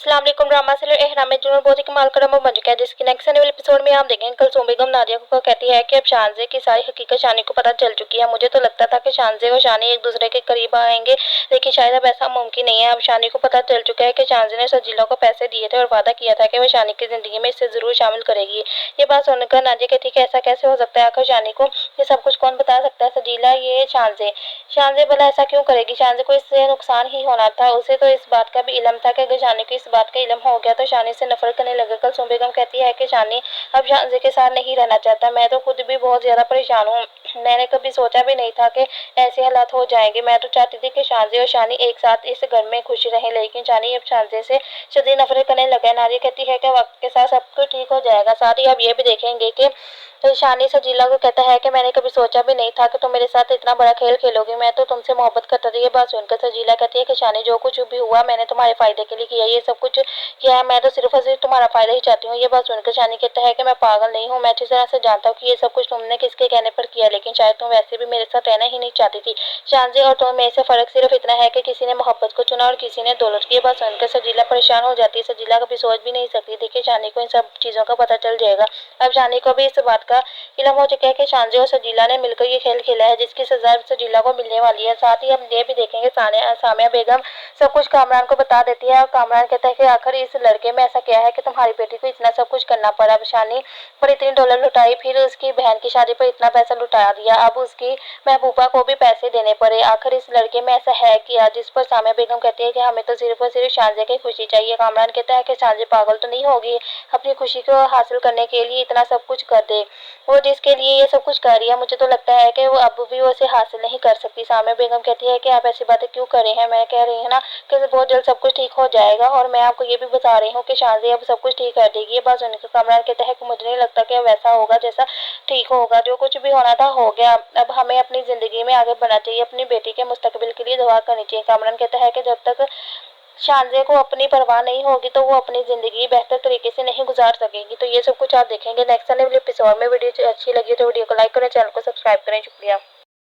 अस्सलाम वालेकुम। Drama serial एहराम में जुनून बहुत ही कमाल का ड्रामा बन चुका है, जिसकी नेक्स्ट आने वाले एपिसोड में आप देखेंगे। कल बेगम नादिया को कहती है कि अब शानजे की सारी हकीकत शानी को पता चल चुकी है। मुझे तो लगता था कि शानजे और शानी एक दूसरे के करीब आएंगे, लेकिन शायद अब ऐसा मुमकिन नहीं है। अब शानी को पता चल चुका है कि शानजे ने सजीला को पैसे दिए थे और वादा किया था कि वह शानी की जिंदगी में इसे जरूर शामिल करेगी। ये बात सुनकर नादिया कहती है कि ऐसा कैसे हो सकता है, आखिर शानी को ये सब कुछ कौन बता सकता है? सजीला, ये शानजे शानजे भला ऐसा क्यों करेगी? शानजे को इससे नुकसान ही होना था। उसे तो इस बात का भी इल्म था कि अगर शानी को इस बात का इल्म हो गया तो शानी से नफरत करने लगेगा। कल बेगम कहती है कि शानी अब शानजे के साथ नहीं रहना चाहता। मैं तो खुद भी बहुत ज्यादा परेशान हूँ। मैंने कभी सोचा भी नहीं था कि ऐसे हालात हो जाएंगे। मैं तो चाहती थी कि शानजे और शानी एक साथ इस घर में खुश रहें, लेकिन शानी अब शानजे से शदीद नफरत करने लगा है। नारी कहती है कि वक्त के साथ सब कुछ ठीक हो जाएगा। साथ ही अब ये भी देखेंगे कि शानी सजीला को कहता है कि मैंने कभी सोचा भी नहीं था कि तुम मेरे साथ इतना बड़ा खेल खेलोगी। मैं तो तुमसे मोहब्बत करता था। ये बात सुनकर सजीला कहती है कि शानी, जो कुछ भी हुआ मैंने तुम्हारे फायदे के लिए किया। ये सब कुछ किया है, मैं तो सिर्फ और सिर्फ तुम्हारा फायदा ही चाहती हूँ। ये बात सुनकर शानी कहता है कि मैं पागल नहीं हूँ। मैं अच्छी तरह से जानता हूँ कि ये सब कुछ तुमने किसके कहने पर किया, लेकिन शायद तुम वैसे भी मेरे साथ रहना ही नहीं चाहती थी। शानजे और तुम में से फर्क सिर्फ इतना है कि किसी ने मोहब्बत को चुना और किसी ने दौलत की। ये बात सुनकर सजीला परेशान हो जाती है। सजीला कभी सोच भी नहीं सकती थी कि शानी को इन सब चीजों का पता चल जाएगा। अब शानी को भी इस बात का इल्म हो चुका है कि शानजे और सजीला ने मिलकर ये खेल खेला है, जिसकी सजा सजीला को मिलने वाली है। साथ ही हम ये भी देखेंगे सामिया बेगम सब कुछ कामरान को बता देती है और कामरान कहता है कि आखिर इस लड़के में ऐसा क्या है कि तुम्हारी बेटी को इतना सब कुछ करना पड़ा। अब शानी पर इतनी डॉलर लुटाई, फिर उसकी बहन की शादी पर इतना पैसा लुटा दिया, अब उसकी महबूबा को भी पैसे देने पड़े। आखिर इस लड़के में ऐसा है क्या? जिस पर सामिया बेगम कहती है कि हमें तो सिर्फ और सिर्फ शानजे की खुशी चाहिए। कामरान कहता है कि शानजे पागल तो नहीं होगी, अपनी खुशी को हासिल करने के लिए इतना सब कुछ कर दे। वो जिसके लिए ये सब कुछ कर रही है, मुझे तो लगता है कि वो अब भी उसे हासिल नहीं कर सकती। सामिया बेगम कहती है कि आप ऐसी बातें क्यों कर रहे हैं? मैं कह रही हूँ ना कि बहुत जल्द सब कुछ ठीक हो जाएगा, और मैं आपको ये भी बता रही हूँ कि शानजे अब सब कुछ ठीक कर देगी। ये बात सुनकर कामरान कहता है कि मुझे नहीं लगता कि वैसा होगा जैसा ठीक होगा। जो कुछ भी होना था हो गया। अब हमें अपनी जिंदगी में आगे बढ़ना चाहिए, अपनी बेटी के मुस्तकबिल के लिए दुआ करनी चाहिए। कामरान कहता है कि जब तक शानजे को अपनी परवाह नहीं होगी तो वो अपनी जिंदगी बेहतर तरीके से नहीं गुजार सकेगी। तो ये सब कुछ आप देखेंगे नेक्स्ट आने वाले एपिसोड में। वीडियो अच्छी लगी तो वीडियो को लाइक करें, चैनल को सब्सक्राइब करें। शुक्रिया।